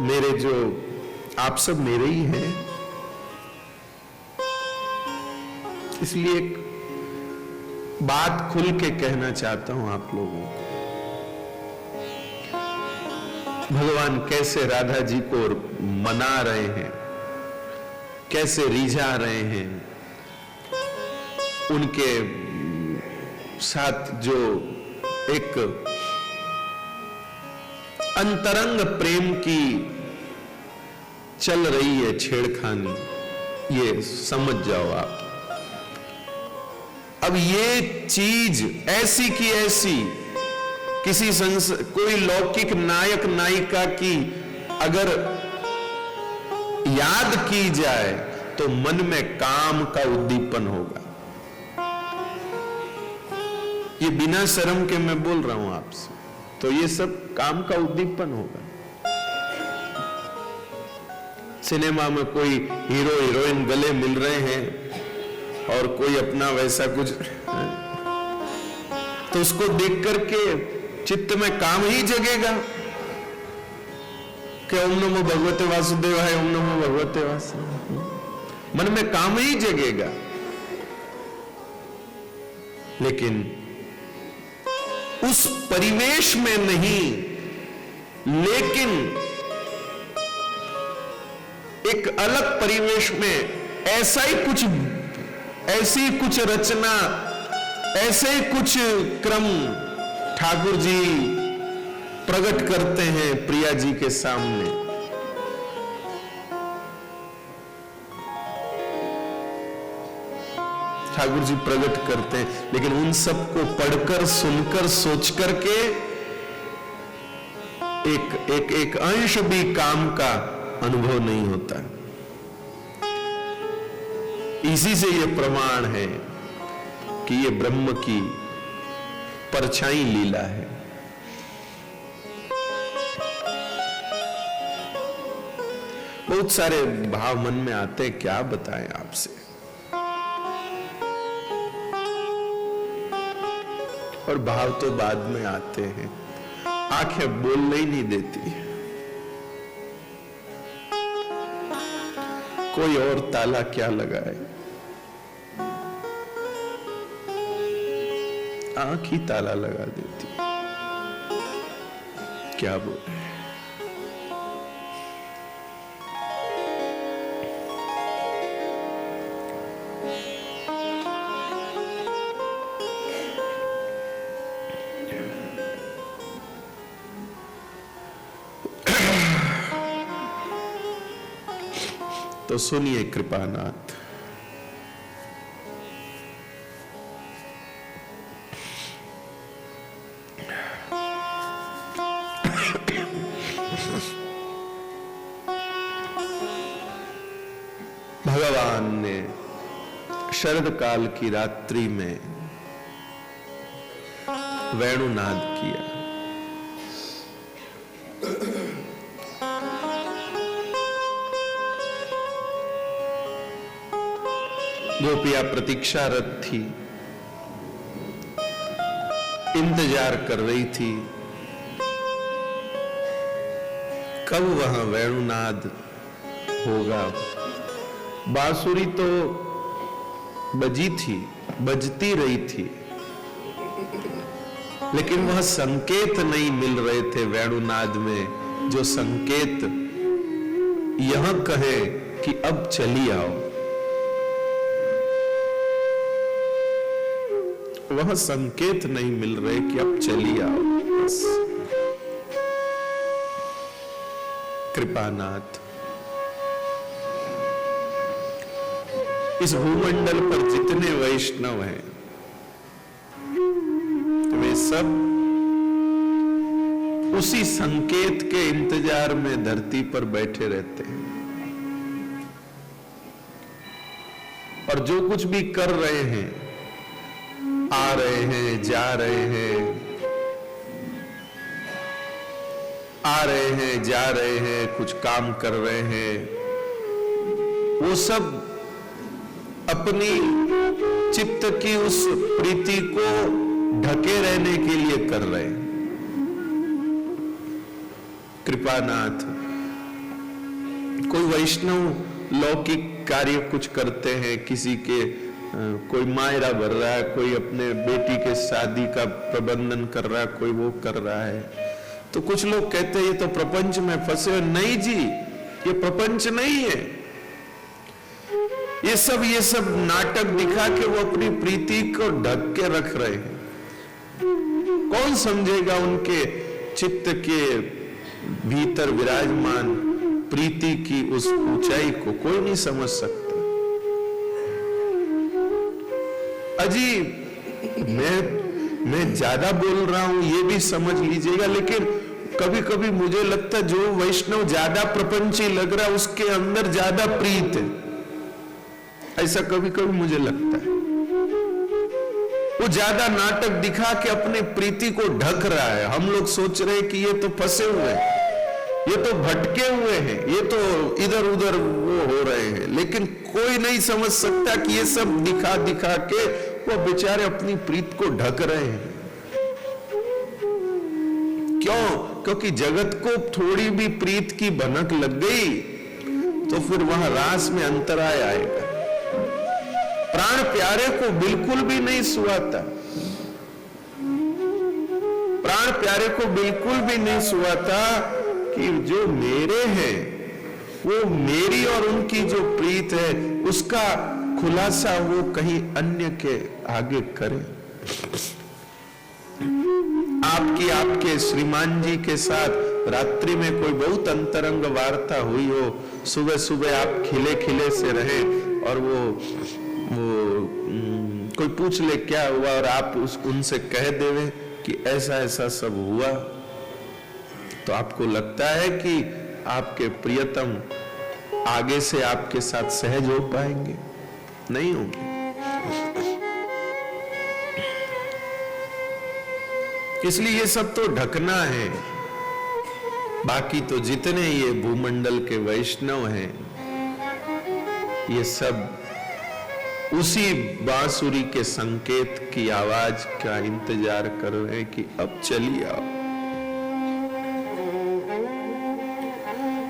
मेरे जो आप सब मेरे ही हैं, इसलिए एक बात खुल के कहना चाहता हूं आप लोगों को। भगवान कैसे राधा जी को मना रहे हैं, कैसे रिझा रहे हैं, उनके साथ जो एक अंतरंग प्रेम की चल रही है छेड़खानी, ये समझ जाओ आप। अब ये चीज ऐसी की ऐसी किसी कोई लौकिक नायक नायिका की अगर याद की जाए तो मन में काम का उद्दीपन होगा। ये बिना शर्म के मैं बोल रहा हूं आपसे, तो ये सब काम का उद्दीपन होगा। सिनेमा में कोई हीरो हीरोइन गले मिल रहे हैं और कोई अपना वैसा कुछ, तो उसको देख करके चित्त में काम ही जगेगा कि ओम नमो भगवते वासुदेवाय, ओम नमो भगवते वासुदेवाय, मन में काम ही जगेगा। लेकिन उस परिवेश में नहीं, लेकिन एक अलग परिवेश में ऐसी कुछ रचना, ऐसे ही कुछ क्रम ठाकुर जी प्रकट करते हैं प्रिया जी के सामने। ठाकुर जी प्रकट करते हैं, लेकिन उन सबको पढ़कर, सुनकर, सोच करके एक अंश भी काम का अनुभव नहीं होता। इसी से यह प्रमाण है कि यह ब्रह्म की परछाई लीला है। बहुत सारे भाव मन में आते हैं, क्या बताएं आपसे। और भाव तो बाद में आते हैं, आंखें बोलने ही नहीं देती। कोई और ताला क्या लगाए, आंख ही ताला लगा देती। क्या बोले। तो सुनिए कृपानाथ, भगवान ने शरद काल की रात्रि में वेणुनाद किया। गोपियां प्रतीक्षारत थी, इंतजार कर रही थी कब वहां वेणुनाद होगा। बांसुरी तो बजी थी, बजती रही थी, लेकिन वह संकेत नहीं मिल रहे थे वेणुनाद में, जो संकेत यह कहे कि अब चली आओ। वह संकेत नहीं मिल रहे कि अब चली आओ। बस कृपानाथ, इस भूमंडल पर जितने वैष्णव हैं वे सब उसी संकेत के इंतजार में धरती पर बैठे रहते हैं, और जो कुछ भी कर रहे हैं, आ रहे हैं, जा रहे हैं, आ रहे हैं, जा रहे हैं, कुछ काम कर रहे हैं, वो सब अपनी चित्त की उस प्रीति को ढके रहने के लिए कर रहे हैं। कृपानाथ, कोई वैष्णव लौकिक कार्य कुछ करते हैं, किसी के कोई मायरा भर रहा है, कोई अपने बेटी के शादी का प्रबंधन कर रहा है, कोई वो कर रहा है, तो कुछ लोग कहते हैं ये तो प्रपंच में फंसे हो। नहीं जी, ये प्रपंच नहीं है। ये सब नाटक दिखा के वो अपनी प्रीति को ढक के रख रहे हैं। कौन समझेगा उनके चित्त के भीतर विराजमान प्रीति की उस ऊंचाई को? कोई नहीं समझ सकता। अजी मैं ज्यादा बोल रहा हूं ये भी समझ लीजिएगा, लेकिन कभी कभी मुझे लगता है जो वैष्णव ज्यादा प्रपंची लग रहा है उसके अंदर ज्यादा प्रीत है, ऐसा कभी कभी मुझे लगता है। वो ज्यादा नाटक दिखा के अपने प्रीति को ढक रहा है। हम लोग सोच रहे हैं कि ये तो फंसे हुए हैं, ये तो भटके हुए हैं, ये तो इधर उधर वो हो रहे हैं, लेकिन कोई नहीं समझ सकता कि ये सब दिखा दिखा के वो बेचारे अपनी प्रीत को ढक रहे हैं। क्यों? क्योंकि जगत को थोड़ी भी प्रीत की भनक लग गई तो फिर वहां रास में अंतराय आएगा। प्राण प्यारे को बिल्कुल भी नहीं सुहाता, प्राण प्यारे को बिल्कुल भी नहीं सुहाता कि जो मेरे हैं वो मेरी और उनकी जो प्रीत है उसका खुलासा वो कहीं अन्य के आगे करे। आपके श्रीमान जी के साथ रात्रि में कोई बहुत अंतरंग वार्ता हुई हो, सुबह सुबह आप खिले खिले से रहे और वो कोई पूछ ले क्या हुआ और आप उनसे कह देवे कि ऐसा ऐसा सब हुआ, तो आपको लगता है कि आपके प्रियतम आगे से आपके साथ सहज हो पाएंगे? नहीं होंगे। इसलिए ये सब तो ढकना है। बाकी तो जितने ये भूमंडल के वैष्णव हैं ये सब उसी बांसुरी के संकेत की आवाज का इंतजार कर रहे हैं कि अब चलिए आओ।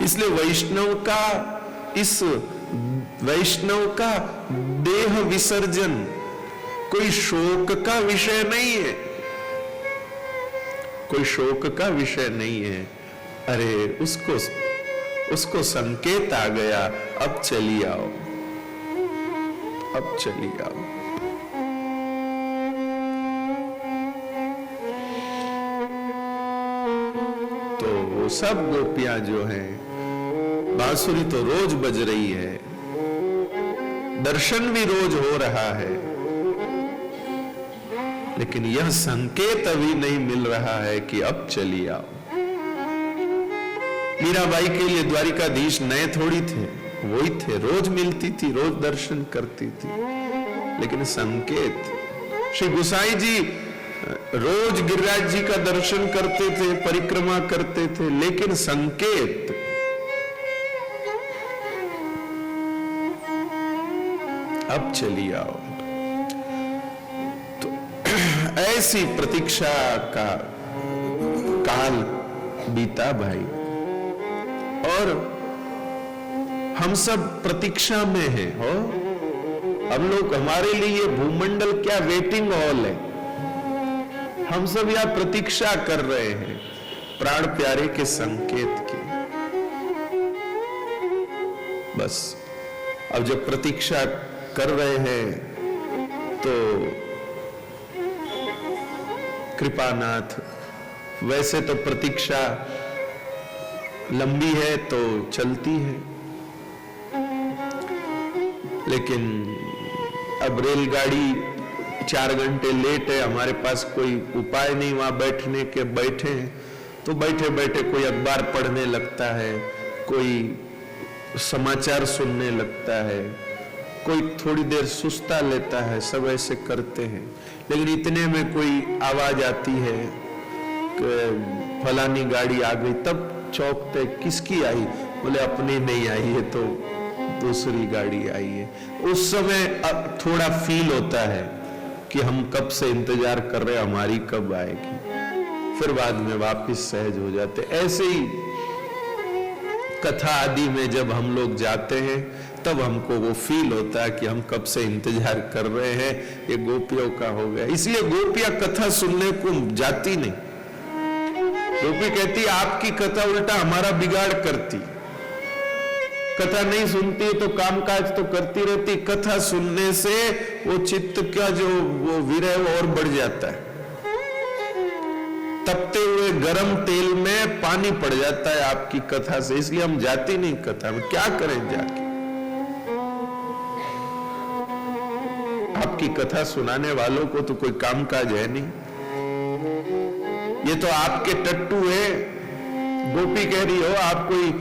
इसलिए वैष्णव का देह विसर्जन कोई शोक का विषय नहीं है, कोई शोक का विषय नहीं है। अरे उसको संकेत आ गया, अब चलिए आओ, अब चलिए आओ। तो वो सब गोपियां जो हैं, बांसुरी तो रोज बज रही है, दर्शन भी रोज हो रहा है, लेकिन यह संकेत अभी नहीं मिल रहा है कि अब चलिए आओ। मीराबाई के लिए द्वारिकाधीश नए थोड़ी थे, वही थे, रोज मिलती थी, रोज दर्शन करती थी, लेकिन संकेत। श्री गोसाई जी रोज गिरिराज जी का दर्शन करते थे, परिक्रमा करते थे, लेकिन संकेत अब चलिए आओ। तो ऐसी प्रतीक्षा का काल बीता भाई, और हम सब प्रतीक्षा में हैं। हो हम लोग, हमारे लिए भूमंडल क्या वेटिंग हॉल है। हम सब यहां प्रतीक्षा कर रहे हैं प्राण प्यारे के संकेत की। बस अब जब प्रतीक्षा कर रहे हैं तो कृपानाथ, वैसे तो प्रतीक्षा लंबी है तो चलती है, लेकिन अब रेलगाड़ी 4 घंटे लेट है, हमारे पास कोई उपाय नहीं वहां बैठने के। बैठे हैं तो बैठे बैठे कोई अखबार पढ़ने लगता है, कोई समाचार सुनने लगता है, कोई थोड़ी देर सुस्ता लेता है, सब ऐसे करते हैं। लेकिन इतने में कोई आवाज आती है कि फलानी गाड़ी आ गई, तब चौंकते, किसकी आई? बोले अपनी नहीं आई है, तो दूसरी गाड़ी आई है। उस समय थोड़ा फील होता है कि हम कब से इंतजार कर रहे, हमारी कब आएगी। फिर बाद में वापस सहज हो जाते। ऐसे ही कथा आदि में जब हम लोग जाते हैं तब हमको वो फील होता है कि हम कब से इंतजार कर रहे हैं, ये गोपियों का हो गया। इसलिए गोपियां कथा सुनने को जाती नहीं। गोपी कहती आपकी कथा उल्टा हमारा बिगाड़ करती, कथा नहीं सुनती तो कामकाज तो करती रहती, कथा सुनने से वो चित्त का जो वो विरह वो और बढ़ जाता है। तपते हुए गरम तेल में पानी पड़ जाता है आपकी कथा से, इसलिए हम जाती नहीं कथा में। क्या करें जाके? आपकी कथा सुनाने वालों को तो कोई कामकाज है नहीं, ये तो आपके टट्टू है। गोपी कह रही हो आप कोई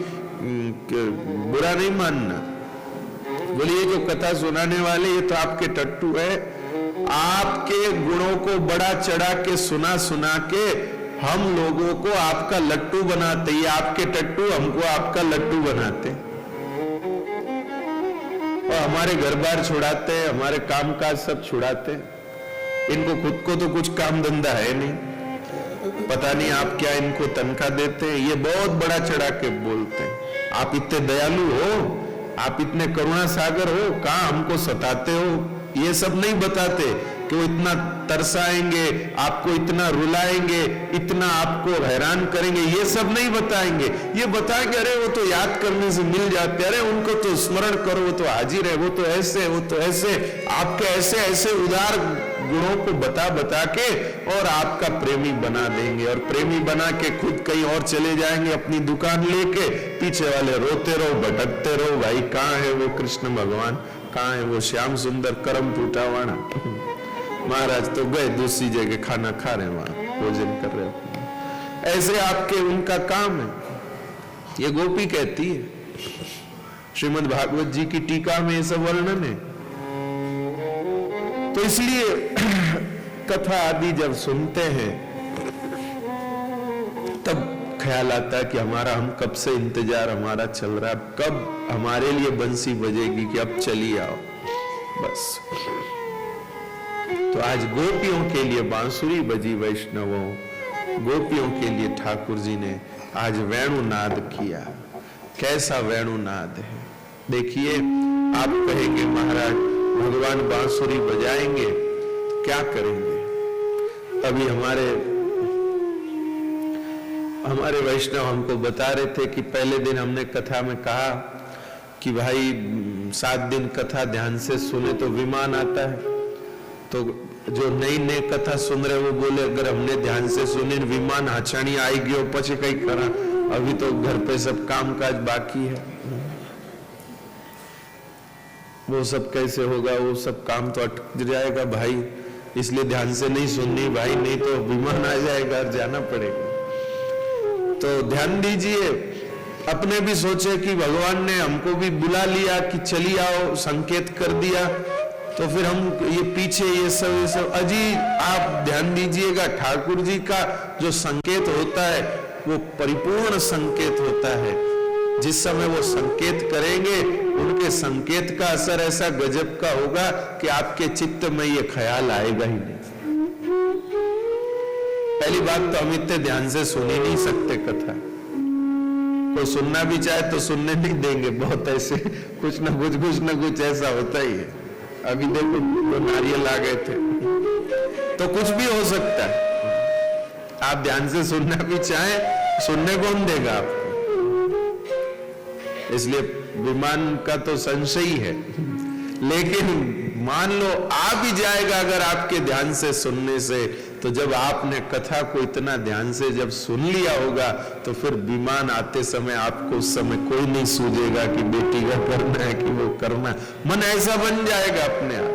बुरा नहीं मानना, बोलिए जो कथा सुनाने वाले ये तो आपके टट्टू है। आपके गुणों को बड़ा चढ़ा के सुना सुना के हम लोगों को आपका लट्टू बनाते, ये आपके टट्टू हमको आपका लट्टू बनाते और हमारे घर बार छुड़ाते, हमारे कामकाज सब छुड़ाते। इनको खुद को तो कुछ काम धंधा है नहीं, पता नहीं आप क्या इनको तनख्वाह देते हैं। ये बहुत बड़ा चढ़ा के बोलते हैं आप इतने दयालु हो, आप इतने करुणा सागर हो, कहां हमको सताते हो। ये सब नहीं बताते कि वो इतना तरसाएंगे, आपको इतना रुलाएंगे, इतना आपको हैरान करेंगे, ये सब नहीं बताएंगे। ये बताएंगे अरे वो तो याद करने से मिल जाते, अरे उनको तो स्मरण करो, वो तो हाजिर है, वो तो ऐसे, वो तो ऐसे। आपके ऐसे ऐसे उदार गुणों को बता बता के और आपका प्रेमी बना देंगे, और प्रेमी बना के खुद कहीं और चले जाएंगे अपनी दुकान लेके। पीछे वाले रोते रहो, भटकते रहो, भाई कहाँ है वो कृष्ण भगवान, कहाँ है वो श्याम सुंदर करम टूटावाना। महाराज तो गए दूसरी जगह खाना खा रहे, वहां भोजन कर रहे। ऐसे आपके उनका काम है। ये गोपी कहती है, श्रीमद् भागवत जी की टीका में ये सब वर्णन है। तो इसलिए कथा आदि जब सुनते हैं तब ख्याल आता है कि हमारा, हम कब से इंतजार हमारा चल रहा है, कब हमारे लिए बंसी बजेगी कि अब चली आओ बस। तो आज गोपियों के लिए बांसुरी बजी वैष्णवों, गोपियों के लिए ठाकुर जी ने आज वेणुनाद किया। कैसा वेणुनाद है देखिए। आप कहेंगे महाराज भगवान बांसुरी बजाएंगे, क्या करेंगे? अभी हमारे वैष्णव हमको बता रहे थे कि पहले दिन हमने कथा में कहा कि भाई 7 दिन कथा ध्यान से सुने तो विमान आता है। तो जो नई नई कथा सुन रहे वो बोले अगर हमने ध्यान से सुनी विमान हाछाणी आई गयो पछे कई करा, अभी तो घर पे सब काम काज बाकी है, वो सब कैसे होगा, वो सब काम तो अटक जाएगा भाई, इसलिए ध्यान से नहीं सुननी भाई, नहीं तो विमान आ जाएगा और जाना पड़ेगा। तो ध्यान दीजिए, अपने भी सोचे कि भगवान ने हमको भी बुला लिया कि चली आओ, संकेत कर दिया, तो फिर हम ये पीछे ये सब अजी आप ध्यान दीजिएगा। ठाकुर जी का जो संकेत होता है वो परिपूर्ण संकेत होता है। जिस समय वो संकेत करेंगे उनके संकेत का असर ऐसा गजब का होगा कि आपके चित्त में ये ख्याल आएगा ही नहीं। पहली बात तो हम इतने ध्यान से सुन ही नहीं सकते कथा, कोई सुनना भी चाहे तो सुनने नहीं देंगे, बहुत ऐसे कुछ ना कुछ ऐसा होता ही है। अभी देखो तो नारियल आ गए थे, तो कुछ भी हो सकता है। आप ध्यान से सुनना भी चाहें, सुनने कौन देगा आपको? इसलिए विमान का तो संशय ही है, लेकिन मान लो आ भी जाएगा अगर आपके ध्यान से सुनने से, तो जब आपने कथा को इतना ध्यान से जब सुन लिया होगा तो फिर विमान आते समय आपको उस समय कोई नहीं सूझेगा कि बेटी का करना है कि वो करना है। मन ऐसा बन जाएगा अपने आप,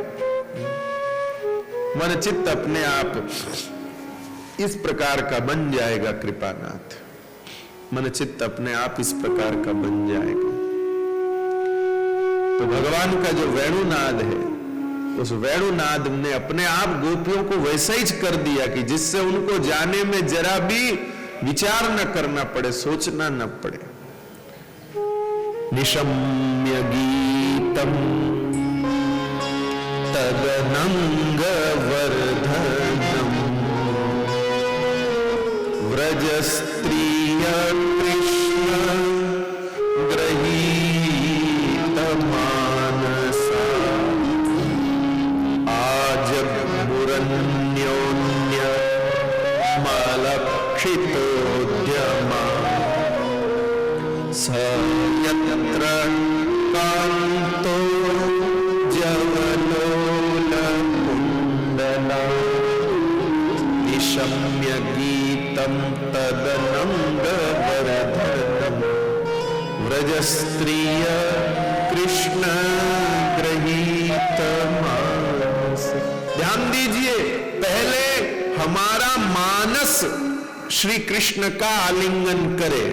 मन चित्त अपने आप इस प्रकार का बन जाएगा। कृपानाथ, मन चित्त अपने आप इस प्रकार का बन जाएगा। तो भगवान का जो वेणुनाद है, उस वेणुनाद ने अपने आप गोपियों को वैसा ही कर दिया कि जिससे उनको जाने में जरा भी विचार न करना पड़े, सोचना न पड़े। निशम्य गीतम तदनंग वर्धनम व्रज स्त्रिय कृष्ण स्थितोद्यमा स यत्र कान्तो जवलोलकुण्डला निशम्य गीतं तदनङ्गवर्धनम् व्रजस्त्रिय कृष्ण गृहीत मानस। ध्यान दीजिए, पहले हमारा मानस श्री कृष्ण का आलिंगन करे,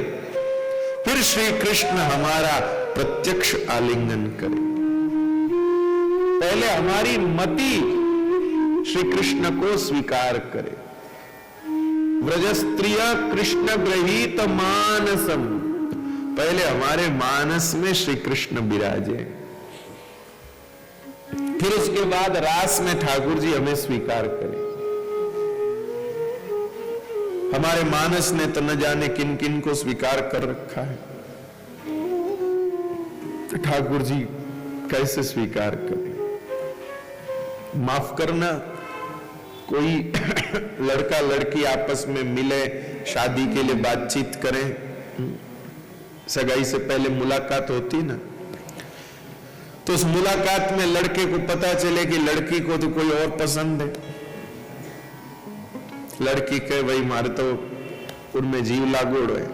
फिर श्री कृष्ण हमारा प्रत्यक्ष आलिंगन करे। पहले हमारी मति श्री कृष्ण को स्वीकार करे। व्रजस्त्रिय कृष्ण गृहीत मानसम, पहले हमारे मानस में श्री कृष्ण विराजे, फिर उसके बाद रास में ठाकुर जी हमें स्वीकार करें। हमारे मानस ने तो न जाने किन किन को स्वीकार कर रखा है, तो ठाकुर जी कैसे स्वीकार करें। माफ करना, कोई लड़का लड़की आपस में मिले, शादी के लिए बातचीत करें, सगाई से पहले मुलाकात होती ना, तो उस मुलाकात में लड़के को पता चले कि लड़की को तो कोई और पसंद है। लड़की कहे भाई मारे तो उनमें जीव लागोड़ है,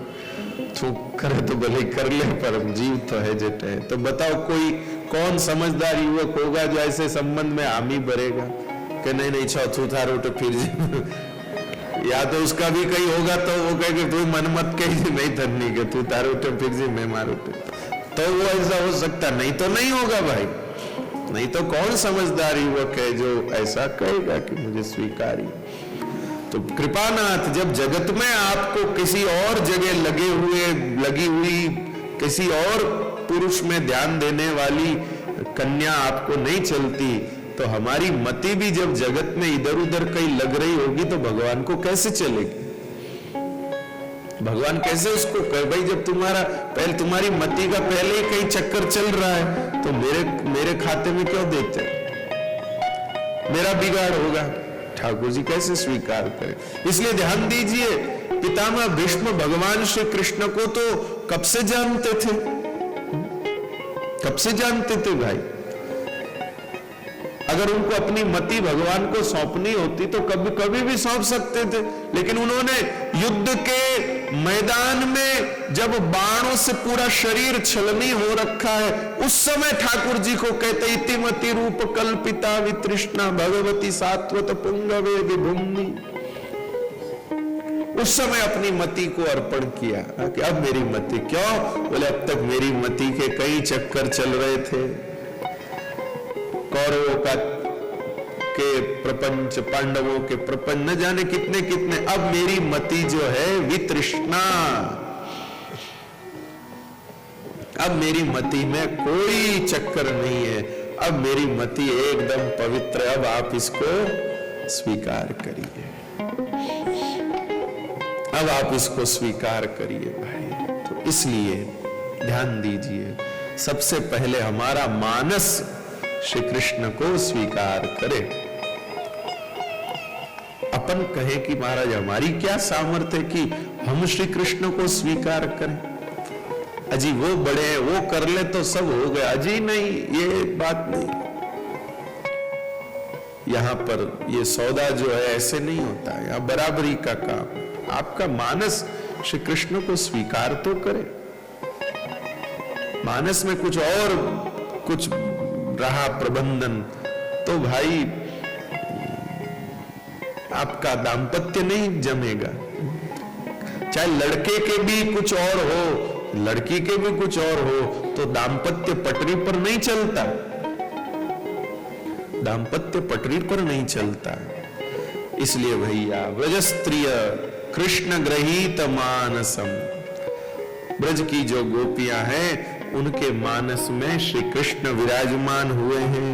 तू करे तो भले कर ले पर जीव तो है जेट है। तो बताओ कोई कौन समझदार युवक होगा जो ऐसे संबंध में हामी भरेगा कि नहीं चौथू थारो तो फिर या तो उसका भी कहीं होगा तो वो कहे कि तू मन मत कही नहीं धरनी के तू तारो तो फिर जी मैं मारो तो वो ऐसा हो सकता, नहीं तो नहीं होगा भाई। नहीं तो कौन समझदार युवक है जो ऐसा कहेगा कि मुझे स्वीकारी। तो कृपानाथ, जब जगत में आपको किसी और जगह लगी हुई किसी और पुरुष में ध्यान देने वाली कन्या आपको नहीं चलती, तो हमारी मति भी जब जगत में इधर उधर कहीं लग रही होगी तो भगवान को कैसे चलेगी। भगवान कैसे उसको कहे भाई जब तुम्हारी मति का पहले ही कहीं चक्कर चल रहा है तो मेरे खाते में क्यों देते, मेरा बिगाड़ होगा। ठाकुर जी कैसे स्वीकार करें। इसलिए ध्यान दीजिए, पितामह भीष्म भगवान श्री कृष्ण को तो कब से जानते थे भाई। अगर उनको अपनी मति भगवान को सौंपनी होती तो कभी भी सौंप सकते थे, लेकिन उन्होंने युद्ध के मैदान में जब बाणों से पूरा शरीर छलनी हो रखा है, उस समय ठाकुर जी को कहते इतिमति रूप कल्पिता वितृष्णा भगवती सात्वत पुंगवे विभुम्नि। उस समय अपनी मति को अर्पण किया कि अब मेरी मति, क्यों बोले अब तक मेरी मति के कई चक्कर चल रहे थे, कौरवों के प्रपंच, पांडवों के प्रपंच, न जाने कितने कितने। अब मेरी मति जो है वितृष्णा, अब मेरी मति में कोई चक्कर नहीं है, अब मेरी मति एकदम पवित्र, अब आप इसको स्वीकार करिए, अब आप इसको स्वीकार करिए भाई। तो इसलिए ध्यान दीजिए, सबसे पहले हमारा मानस श्री कृष्ण को स्वीकार करे। अपन कहे कि महाराज हमारी क्या सामर्थ्य कि हम श्री कृष्ण को स्वीकार करें, अजी वो बड़े हैं, वो कर ले तो सब हो गया। अजी नहीं, ये बात नहीं। यहां पर ये सौदा जो है ऐसे नहीं होता है, यहां बराबरी का काम। आपका मानस श्री कृष्ण को स्वीकार तो करे। मानस में कुछ और कुछ रहा प्रबंधन तो भाई आपका दाम्पत्य नहीं जमेगा। चाहे लड़के के भी कुछ और हो, लड़की के भी कुछ और हो, तो दाम्पत्य पटरी पर नहीं चलता, दाम्पत्य पटरी पर नहीं चलता। इसलिए भैया व्रजस्त्रिय कृष्ण गृहीत मानसम, ब्रज की जो गोपियां हैं उनके मानस में श्री कृष्ण विराजमान हुए हैं।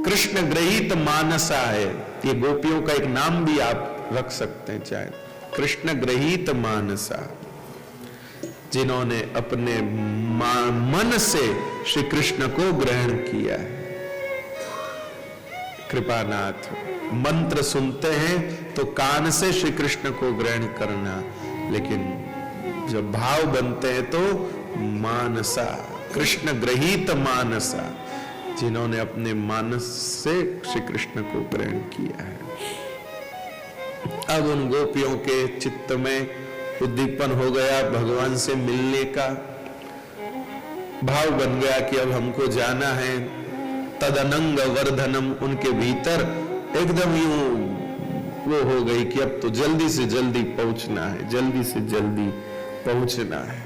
कृष्ण गृहीत मानसा है, ये गोपियों का एक नाम भी आप रख सकते हैं, चाहे कृष्ण गृहीत मानसा, जिन्होंने अपने मन से श्री कृष्ण को ग्रहण किया है। कृपानाथ। मंत्र सुनते हैं तो कान से श्री कृष्ण को ग्रहण करना, लेकिन जब भाव बनते हैं तो मानसा, कृष्ण ग्रहीत मानसा, जिन्होंने अपने मानस से श्री कृष्ण को ग्रहण किया है। अब उन गोपियों के चित्त में उद्दीपन हो गया, भगवान से मिलने का भाव बन गया कि अब हमको जाना है। तदनंग वर्धनम, उनके भीतर एकदम यूं वो हो गई कि अब तो जल्दी से जल्दी पहुंचना है, जल्दी से जल्दी पहुंचना है।